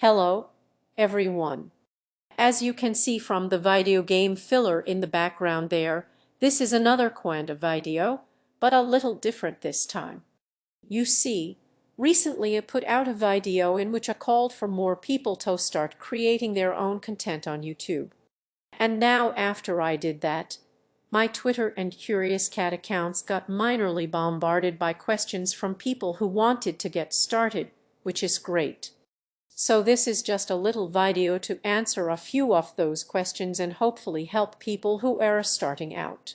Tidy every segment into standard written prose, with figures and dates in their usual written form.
Hello, everyone. As you can see from the video game filler in the background there, this is another kind of video, but a little different this time. You see, recently I put out a video in which I called for more people to start creating their own content on YouTube. And now after I did that, my Twitter and Curious Cat accounts got minorly bombarded by questions from people who wanted to get started, which is great. So this is just a little video to answer a few of those questions and hopefully help people who are starting out.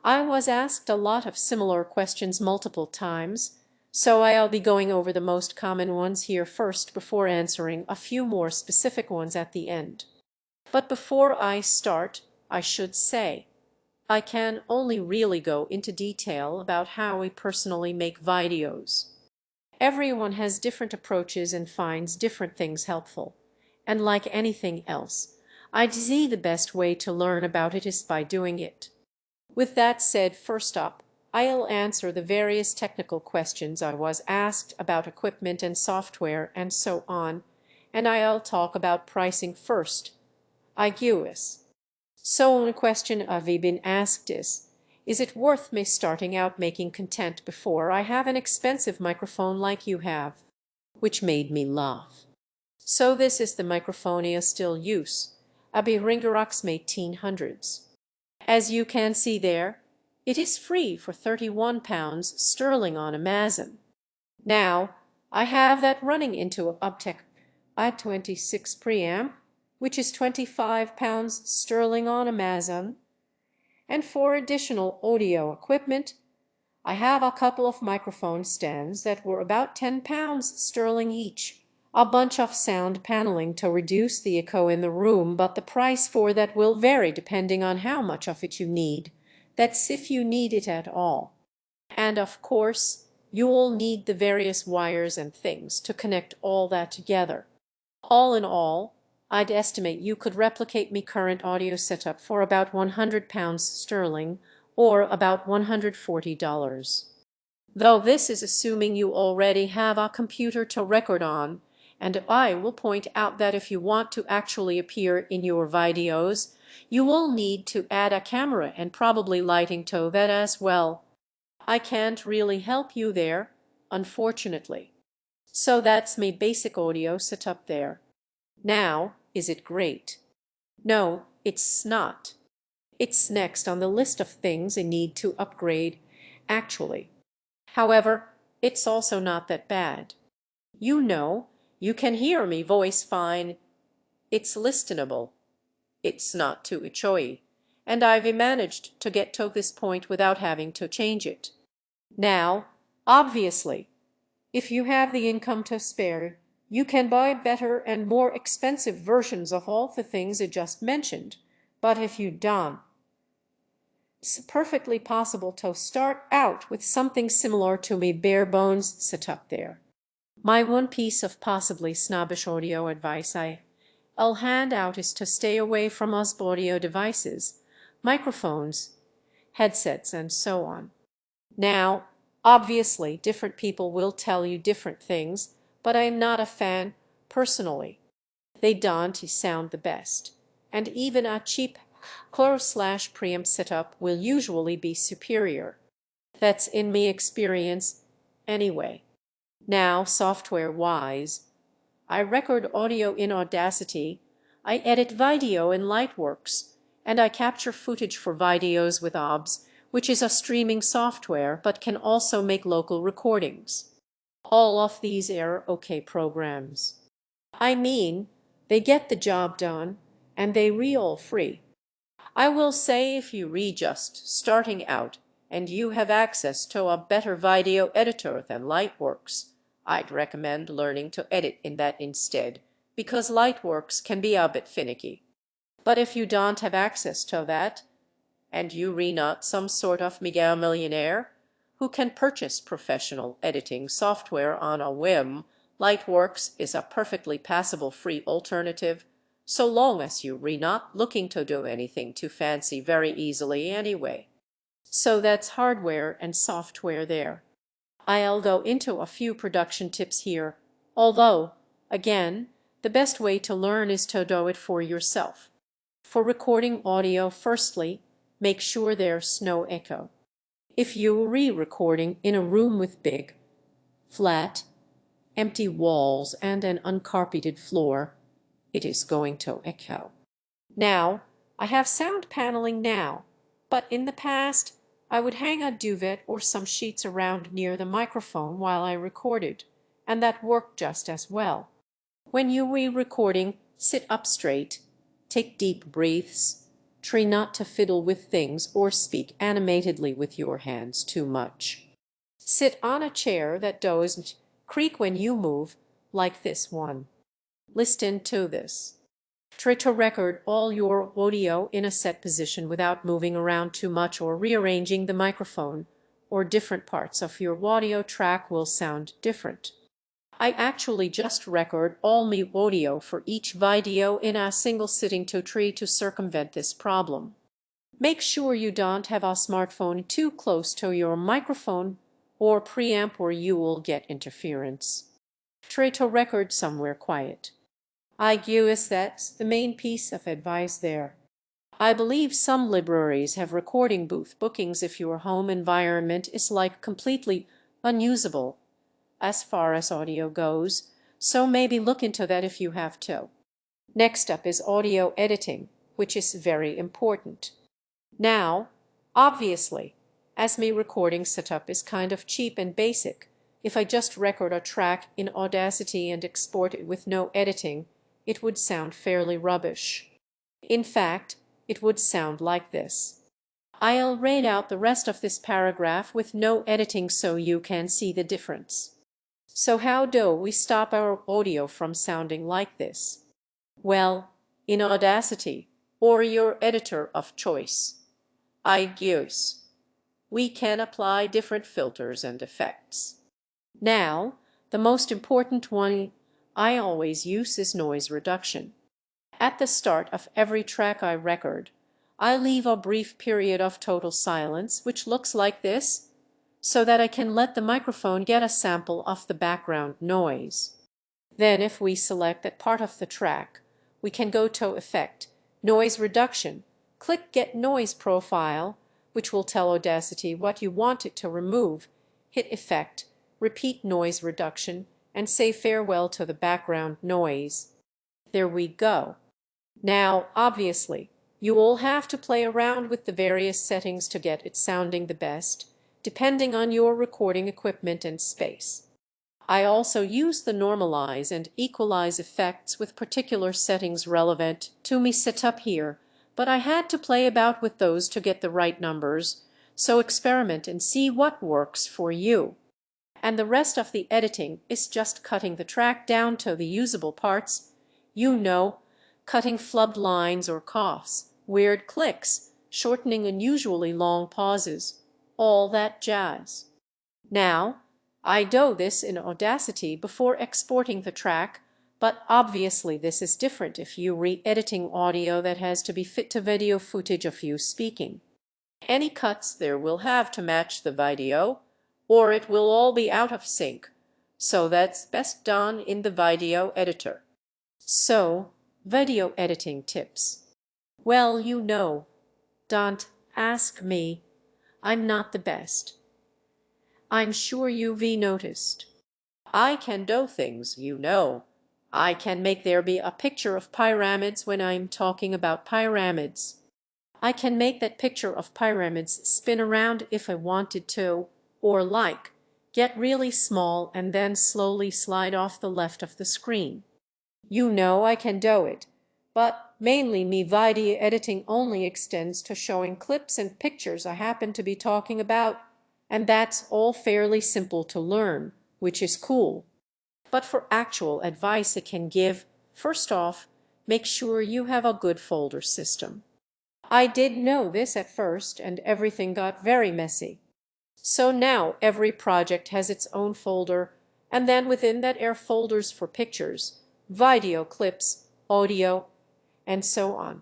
I was asked a lot of similar questions multiple times, so I'll be going over the most common ones here first before answering a few more specific ones at the end. But before I start, I should say, I can only really go into detail about how we personally make videos. Everyone has different approaches and finds different things helpful. And like anything else, I'd see the best way to learn about it is by doing it. With that said, first up, I'll answer the various technical questions I was asked about equipment and software and so on, and I'll talk about pricing first. I guess. So one question I've been asked is it worth me starting out making content before I have an expensive microphone like you have? Which made me laugh. So this is the microphone I still use, a Ringerox 1800s. As you can see there, it is free for £31 sterling on Amazon. Now, I have that running into a Optec i26 preamp, which is £25 sterling on Amazon. And for additional audio equipment, I have a couple of microphone stands that were about £10 sterling each, a bunch of sound paneling to reduce the echo in the room, but the price for that will vary depending on how much of it you need. That's if you need it at all. And of course, you'll need the various wires and things to connect all that together. All in all, I'd estimate you could replicate my current audio setup for about £100 sterling or about $140. Though this is assuming you already have a computer to record on, and I will point out that if you want to actually appear in your videos, you will need to add a camera and probably lighting to that as well. I can't really help you there, unfortunately. So that's my basic audio setup there. Now, is it great? No, it's not. It's next on the list of things I need to upgrade, actually. However, it's also not that bad. You know, you can hear me voice fine. It's listenable. It's not too echoey, and I've managed to get to this point without having to change it. Now, obviously, if you have the income to spare, you can buy better and more expensive versions of all the things I just mentioned. But if you don't, it's perfectly possible to start out with something similar to my bare bones setup there. My one piece of possibly snobbish audio advice I'll hand out is to stay away from USB audio devices, microphones, headsets, and so on. Now, obviously, different people will tell you different things, but I am not a fan, personally. They don't sound the best, and even a cheap cloro/preamp setup will usually be superior. That's in my experience, anyway. Now, software-wise, I record audio in Audacity, I edit video in Lightworks, and I capture footage for videos with OBS, which is a streaming software but can also make local recordings. All of these are okay programs. I mean, they get the job done, and they all free. I will say if you just starting out and you have access to a better video editor than Lightworks, I'd recommend learning to edit in that instead, because Lightworks can be a bit finicky. But if you don't have access to that, and you not some sort of mega millionaire who can purchase professional editing software on a whim, Lightworks is a perfectly passable free alternative, so long as you not looking to do anything too fancy very easily anyway. So that's hardware and software there. I'll go into a few production tips here, although, again, The best way to learn is to do it for yourself. For recording audio, firstly, make sure there's no echo. If you're re-recording in a room with big, flat, empty walls and an uncarpeted floor, it is going to echo. Now, I have sound paneling now, but in the past, I would hang a duvet or some sheets around near the microphone while I recorded, and that worked just as well. When you're re-recording, sit up straight, take deep breaths, try not to fiddle with things or speak animatedly with your hands too much. Sit on a chair that doesn't creak when you move, like this one. Listen to this. Try to record all your audio in a set position without moving around too much or rearranging the microphone, or different parts of your audio track will sound different. I actually just record all my audio for each video in a single sitting to try to circumvent this problem. Make sure you don't have a smartphone too close to your microphone or preamp or you will get interference. Try to record somewhere quiet. I guess that's the main piece of advice there. I believe some libraries have recording booth bookings if your home environment is like completely unusable as far as audio goes, so maybe look into that if you have to. Next up is audio editing, which is very important. Now, obviously, as my recording setup is kind of cheap and basic, if I just record a track in Audacity and export it with no editing, it would sound fairly rubbish. In fact, it would sound like this. I'll read out the rest of this paragraph with no editing so you can see the difference. So how do we stop our audio from sounding like this? Well, in Audacity, or your editor of choice, I guess, we can apply different filters and effects. Now, the most important one I always use is noise reduction. At the start of every track I record, I leave a brief period of total silence, which looks like this, so that I can let the microphone get a sample of the background noise. Then if we select that part of the track, we can go to Effect, Noise Reduction, click Get Noise Profile, which will tell Audacity what you want it to remove, hit Effect, repeat Noise Reduction, and say farewell to the background noise. There we go. Now, obviously, you will have to play around with the various settings to get it sounding the best, depending on your recording equipment and space. I also use the normalize and equalize effects with particular settings relevant to me setup here, but I had to play about with those to get the right numbers, so experiment and see what works for you. And the rest of the editing is just cutting the track down to the usable parts, cutting flubbed lines or coughs, weird clicks, shortening unusually long pauses, all that jazz. Now, I do this in Audacity before exporting the track, but obviously this is different if you're re-editing audio that has to be fit to video footage of you speaking. Any cuts there will have to match the video, or it will all be out of sync, so that's best done in the video editor. So, video editing tips. Well, don't ask me. I'm not the best. I'm sure you've noticed. I can do things, I can make there be a picture of pyramids when I'm talking about pyramids. I can make that picture of pyramids spin around if I wanted to, or get really small and then slowly slide off the left of the screen. I can do it, but mainly me video editing only extends to showing clips and pictures I happen to be talking about, and that's all fairly simple to learn, which is cool. But for actual advice I can give, first off, make sure you have a good folder system. I did know this at first, and everything got very messy. So now every project has its own folder, and then within that are folders for pictures, video clips, audio, and so on.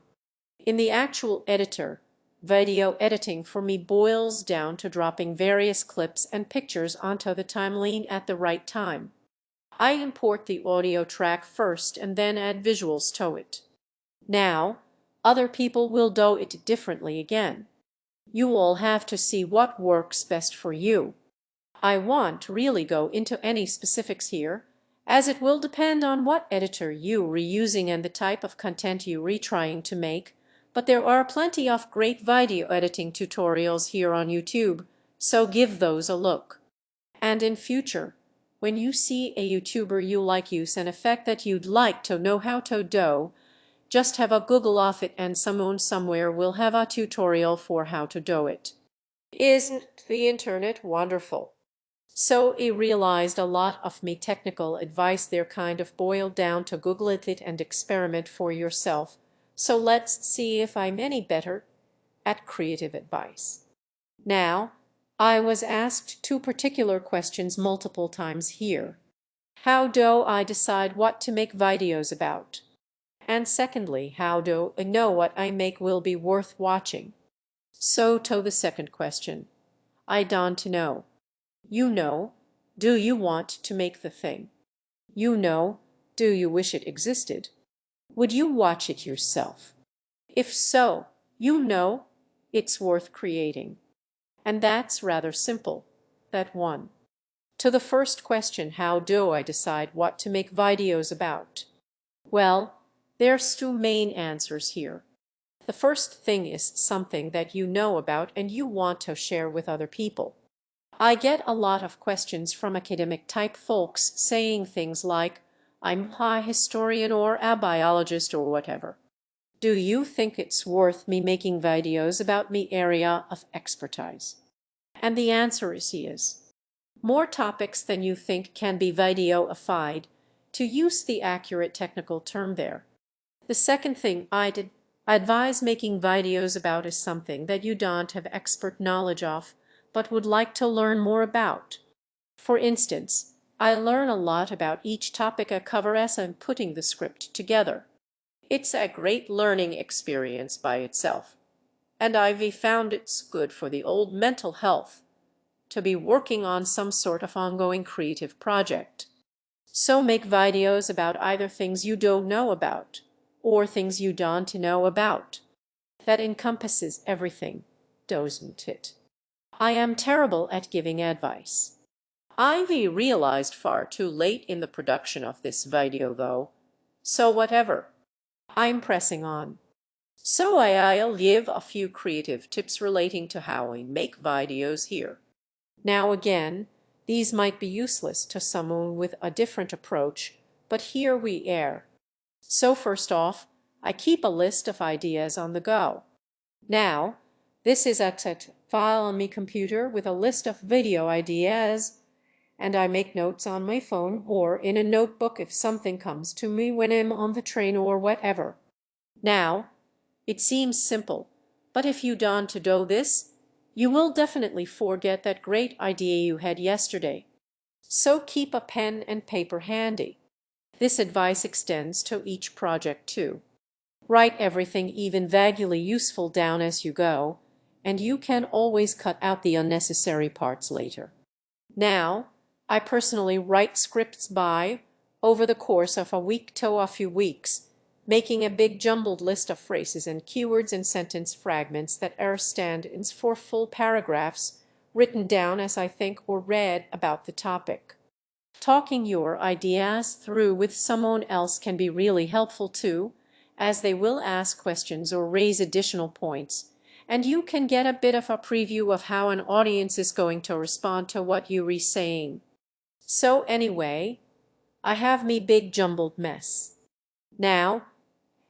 In the actual editor, video editing for me boils down to dropping various clips and pictures onto the timeline at the right time. I import the audio track first and then add visuals to it. Now, other people will do it differently again. You all have to see what works best for you. I won't really go into any specifics here, as it will depend on what editor you are using and the type of content you are trying to make, but there are plenty of great video editing tutorials here on YouTube, so give those a look. And in future, when you see a YouTuber you like use an effect that you'd like to know how to do, just have a Google of it and someone somewhere will have a tutorial for how to do it. Isn't the internet wonderful? So I realized a lot of me technical advice there kind of boiled down to Google it and experiment for yourself. So let's see if I'm any better at creative advice. Now, I was asked two particular questions multiple times here. How do I decide what to make videos about? And secondly, how do I know what I make will be worth watching? So to the second question, I don't know. You know, do you want to make the thing? You know, do you wish it existed? Would you watch it yourself? If so, you know, it's worth creating. And that's rather simple, that one. To the first question, how do I decide what to make videos about? Well, there's two main answers here. The first thing is something that you know about and you want to share with other people. I get a lot of questions from academic type folks saying things like, I'm a historian or a biologist or whatever. Do you think it's worth me making videos about me area of expertise? And the answer is yes. More topics than you think can be videoified, to use the accurate technical term there. The second thing I advise making videos about is something that you don't have expert knowledge of, but would like to learn more about. For instance, I learn a lot about each topic I cover as I'm putting the script together. It's a great learning experience by itself, and I've found it's good for the old mental health to be working on some sort of ongoing creative project. So make videos about either things you don't know about or things you don't know about. That encompasses everything, doesn't it? I am terrible at giving advice. I've realized far too late in the production of this video though, so whatever. I'm pressing on. So I'll give a few creative tips relating to how I make videos here. Now again, these might be useless to someone with a different approach, but here we are. So first off, I keep a list of ideas on the go. Now, this is a file on my computer with a list of video ideas, and I make notes on my phone or in a notebook if something comes to me when I'm on the train or whatever. Now, it seems simple, but if you don't do this, you will definitely forget that great idea you had yesterday. So keep a pen and paper handy. This advice extends to each project too. Write everything even vaguely useful down as you go, and you can always cut out the unnecessary parts later. Now, I personally write scripts over the course of a week to a few weeks, making a big jumbled list of phrases and keywords and sentence fragments that are stand-ins for full paragraphs, written down as I think or read about the topic. Talking your ideas through with someone else can be really helpful too, as they will ask questions or raise additional points, and you can get a bit of a preview of how an audience is going to respond to what you're saying. So anyway, I have me big jumbled mess. Now,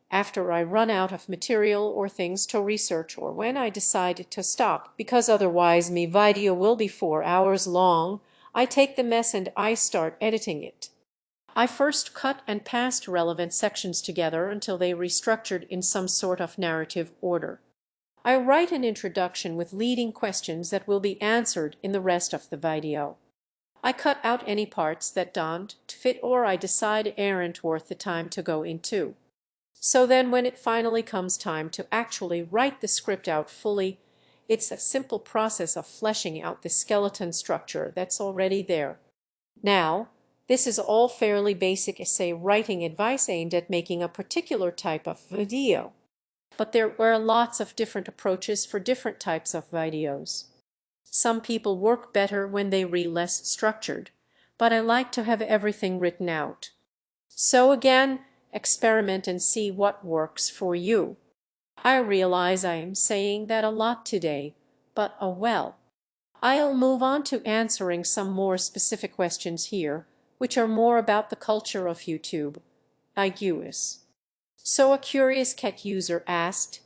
after I run out of material or things to research or when I decide to stop because otherwise me video will be 4 hours long, I take the mess and I start editing it. I first cut and pasted relevant sections together until they restructured in some sort of narrative order. I write an introduction with leading questions that will be answered in the rest of the video. I cut out any parts that don't fit or I decide aren't worth the time to go into. So then when it finally comes time to actually write the script out fully, it's a simple process of fleshing out the skeleton structure that's already there. Now, This is all fairly basic essay writing advice aimed at making a particular type of video. But there were lots of different approaches for different types of videos. Some people work better when they read less structured, but I like to have everything written out. So again, experiment and see what works for you. I realize I am saying that a lot today, but oh well. I'll move on to answering some more specific questions here, which are more about the culture of YouTube. I guess. So a curious cat user asked,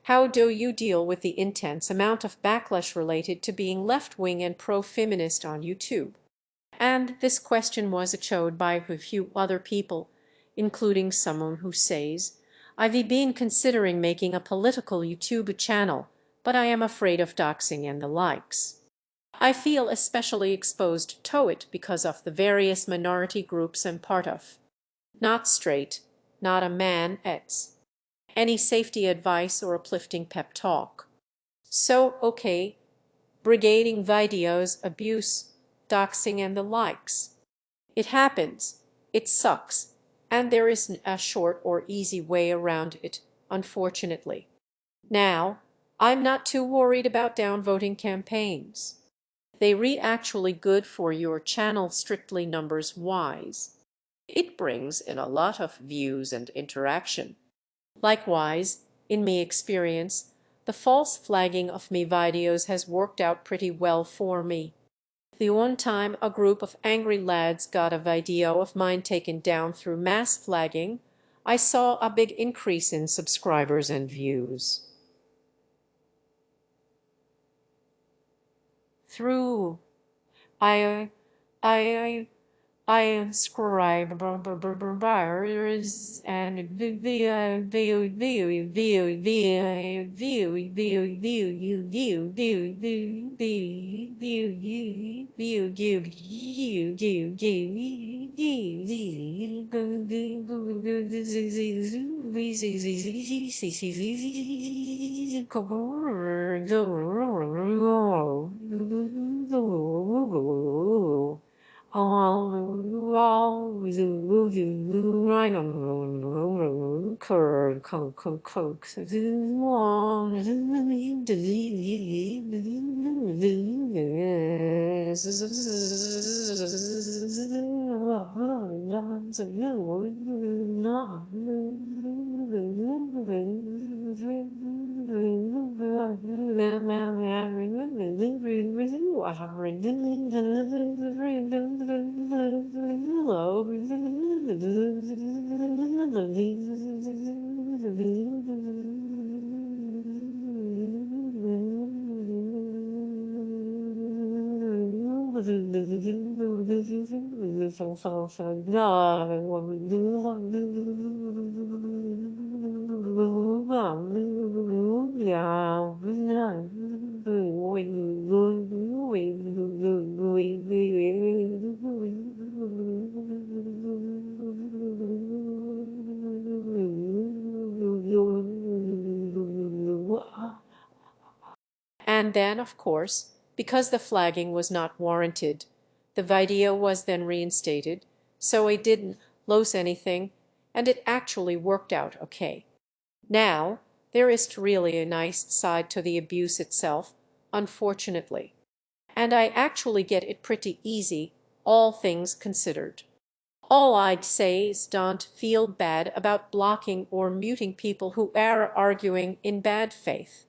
how do you deal with the intense amount of backlash related to being left-wing and pro-feminist on YouTube? And this question was echoed by a few other people, including someone who says, I've been considering making a political YouTube channel, but I am afraid of doxing and the likes. I feel especially exposed to it because of the various minority groups I'm part of. Not straight, not a man, it's any safety advice or uplifting pep talk. So, okay, brigading videos, abuse, doxing and the likes. It happens, it sucks, and there isn't a short or easy way around it, unfortunately. Now, I'm not too worried about downvoting campaigns. They read actually good for your channel strictly numbers wise. It brings in a lot of views and interaction. Likewise, in my experience, the false flagging of me videos has worked out pretty well for me. The one time a group of angry lads got a video of mine taken down through mass flagging, I saw a big increase in subscribers and views. Through I subscribers and And then, of course, because the flagging was not warranted, the video was then reinstated, so I didn't lose anything, and it actually worked out okay. Now, there is really a nice side to the abuse itself, unfortunately. And I actually get it pretty easy, all things considered. All I'd say is don't feel bad about blocking or muting people who are arguing in bad faith.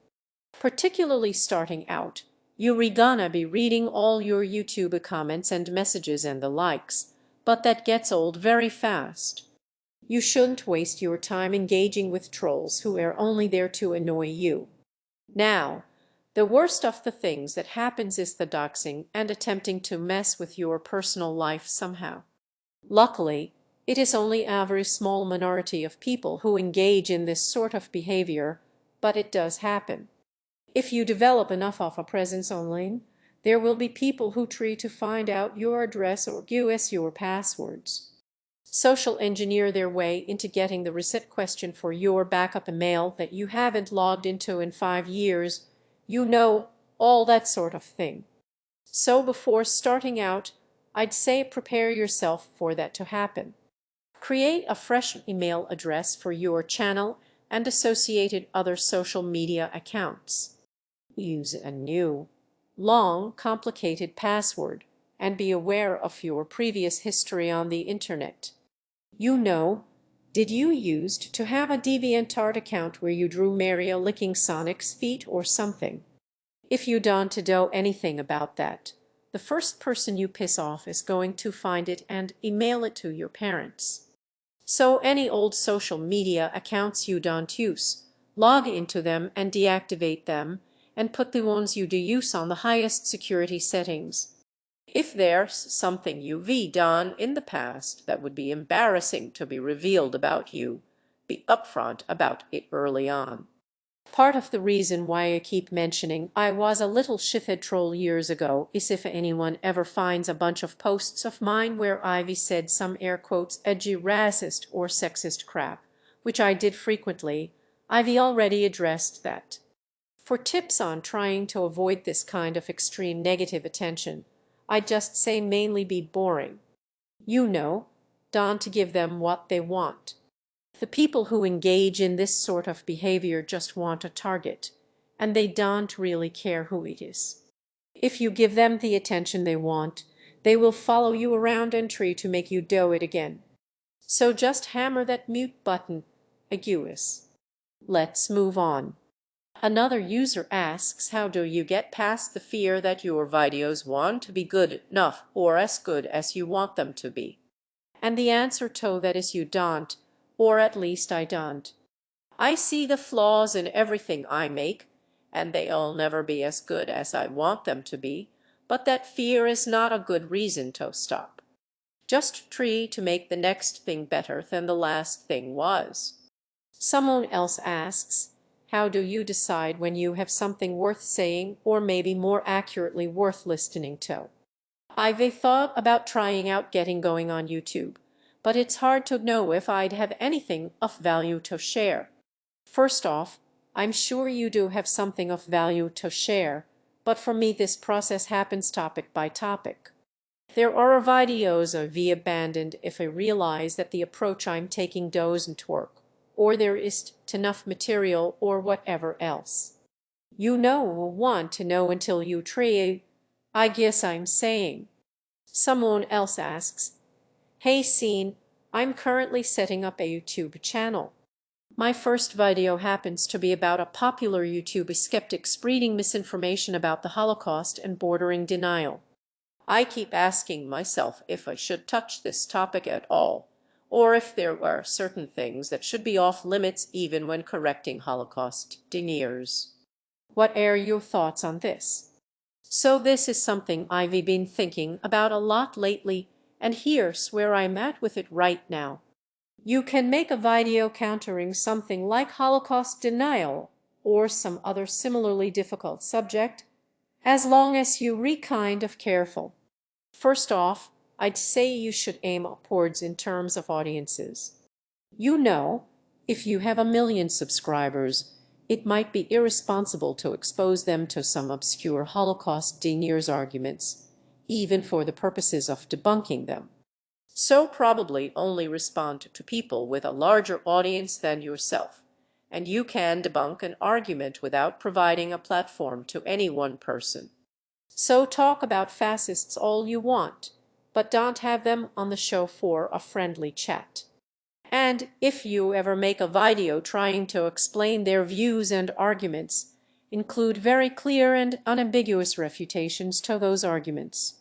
Particularly starting out, you're gonna be reading all your YouTube comments and messages and the likes, but that gets old very fast. You shouldn't waste your time engaging with trolls who are only there to annoy you. Now, the worst of the things that happens is the doxing and attempting to mess with your personal life somehow. Luckily, it is only a very small minority of people who engage in this sort of behavior, but it does happen. If you develop enough of a presence online, there will be people who try to find out your address or guess your passwords. Social engineer their way into getting the reset question for your backup email that you haven't logged into in 5 years, all that sort of thing. So before starting out, I'd say prepare yourself for that to happen. Create a fresh email address for your channel and associated other social media accounts. Use a new, long, complicated password and be aware of your previous history on the internet. Did you used to have a DeviantArt account where you drew Mario licking Sonic's feet or something? If you don't know anything about that, the first person you piss off is going to find it and email it to your parents. So any old social media accounts you don't use, log into them and deactivate them, and put the ones you do use on the highest security settings. If there's something you've done in the past that would be embarrassing to be revealed about you, be upfront about it early on. Part of the reason why I keep mentioning I was a little shithead troll years ago is if anyone ever finds a bunch of posts of mine where I've said some air quotes edgy racist or sexist crap, which I did frequently, I've already addressed that. For tips on trying to avoid this kind of extreme negative attention, I just say mainly be boring. Don't give them what they want. The people who engage in this sort of behavior just want a target, and they don't really care who it is. If you give them the attention they want, they will follow you around and try to make you do it again. So just hammer that mute button, Aguis. Let's move on. Another user asks, how do you get past the fear that your videos want to be good enough or as good as you want them to be? And the answer to that is you don't, or at least I don't. I see the flaws in everything I make, and they'll never be as good as I want them to be, but that fear is not a good reason to stop. Just try to make the next thing better than the last thing was. Someone else asks, how do you decide when you have something worth saying or maybe more accurately worth listening to? I've thought about trying out getting going on YouTube, but it's hard to know if I'd have anything of value to share. First off, I'm sure you do have something of value to share, but for me this process happens topic by topic. There are videos I've abandoned if I realize that the approach I'm taking doesn't work, or there isn't enough material or whatever else. Will want to know until you try, I guess I'm saying. Someone else asks, hey Scene, I'm currently setting up a YouTube channel. My first video happens to be about a popular YouTube skeptic spreading misinformation about the Holocaust and bordering denial. I keep asking myself if I should touch this topic at all, or if there were certain things that should be off limits even when correcting Holocaust deniers. What are your thoughts on this? So this is something I've been thinking about a lot lately, and here's where I'm at with it right now. You can make a video countering something like Holocaust denial or some other similarly difficult subject, as long as you're kind of careful. First off, I'd say you should aim upwards in terms of audiences. If you have 1 million subscribers, it might be irresponsible to expose them to some obscure Holocaust deniers arguments, even for the purposes of debunking them. So probably only respond to people with a larger audience than yourself, and you can debunk an argument without providing a platform to any one person. So talk about fascists all you want, but don't have them on the show for a friendly chat. And if you ever make a video trying to explain their views and arguments, include very clear and unambiguous refutations to those arguments.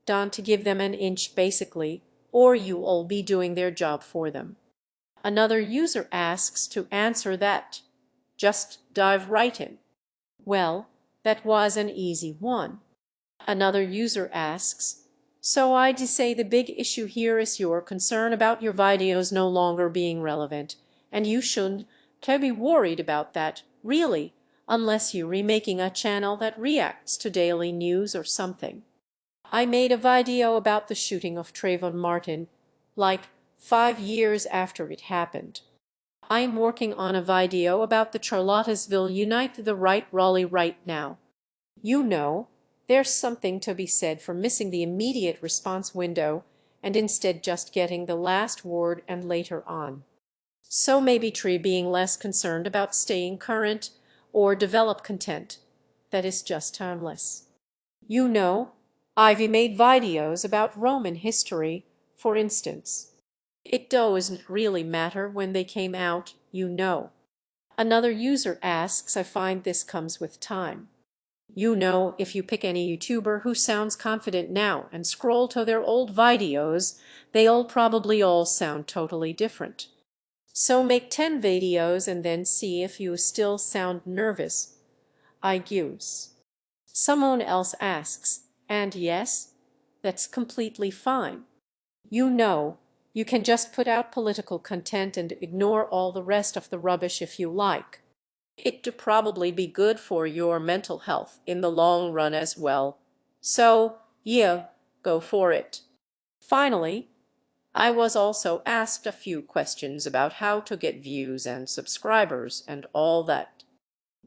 Don't give them an inch basically, or you'll be doing their job for them. Another user asks to answer that. Just dive right in. Well, that was an easy one. Another user asks, so I'd say the big issue here is your concern about your videos no longer being relevant, and you shouldn't be worried about that, really, unless you're remaking a channel that reacts to daily news or something. I made a video about the shooting of Trayvon Martin, like 5 years after it happened. I'm working on a video about the Charlottesville Unite the Right rally right now. There's something to be said for missing the immediate response window and instead just getting the last word and later on. So maybe try being less concerned about staying current or develop content that is just timeless. You know, I've made videos about Roman history, for instance. It doesn't really matter when they came out, you know. Another user asks, I find this comes with time. You know, if you pick any YouTuber who sounds confident now and scroll to their old videos, they'll probably all sound totally different. So make 10 videos and then see if you still sound nervous. I guess. Someone else asks, and yes, that's completely fine. You know, you can just put out political content and ignore all the rest of the rubbish if you like. It'd probably be good for your mental health in the long run as well. So, yeah, go for it. Finally, I was also asked a few questions about how to get views and subscribers and all that.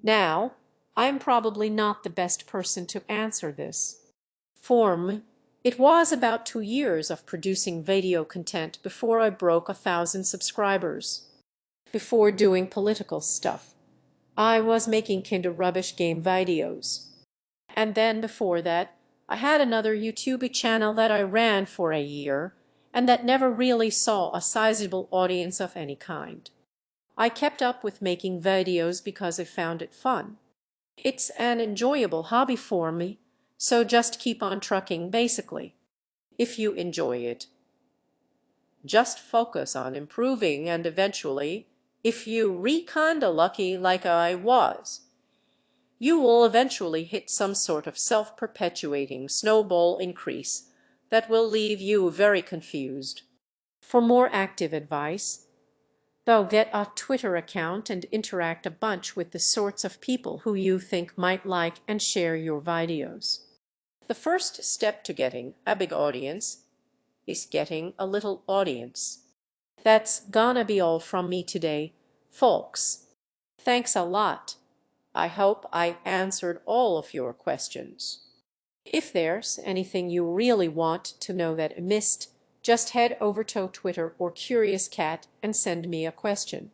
Now, I'm probably not the best person to answer this. For me, it was about 2 years of producing video content before I broke 1,000 subscribers. Before doing political stuff, I was making kinda rubbish game videos. And then before that, I had another YouTube channel that I ran for a year and that never really saw a sizable audience of any kind. I kept up with making videos because I found it fun. It's an enjoyable hobby for me, so just keep on trucking basically. If you enjoy it, just focus on improving and eventually, if you kinda lucky like I was, you will eventually hit some sort of self-perpetuating snowball increase that will leave you very confused. For more active advice, though, get a Twitter account and interact a bunch with the sorts of people who you think might like and share your videos. The first step to getting a big audience is getting a little audience. That's gonna be all from me today, folks. Thanks a lot. I hope I answered all of your questions. If there's anything you really want to know that I missed, just head over to Twitter or Curious Cat and send me a question.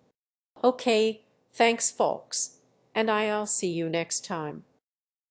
Okay, thanks folks, and I'll see you next time.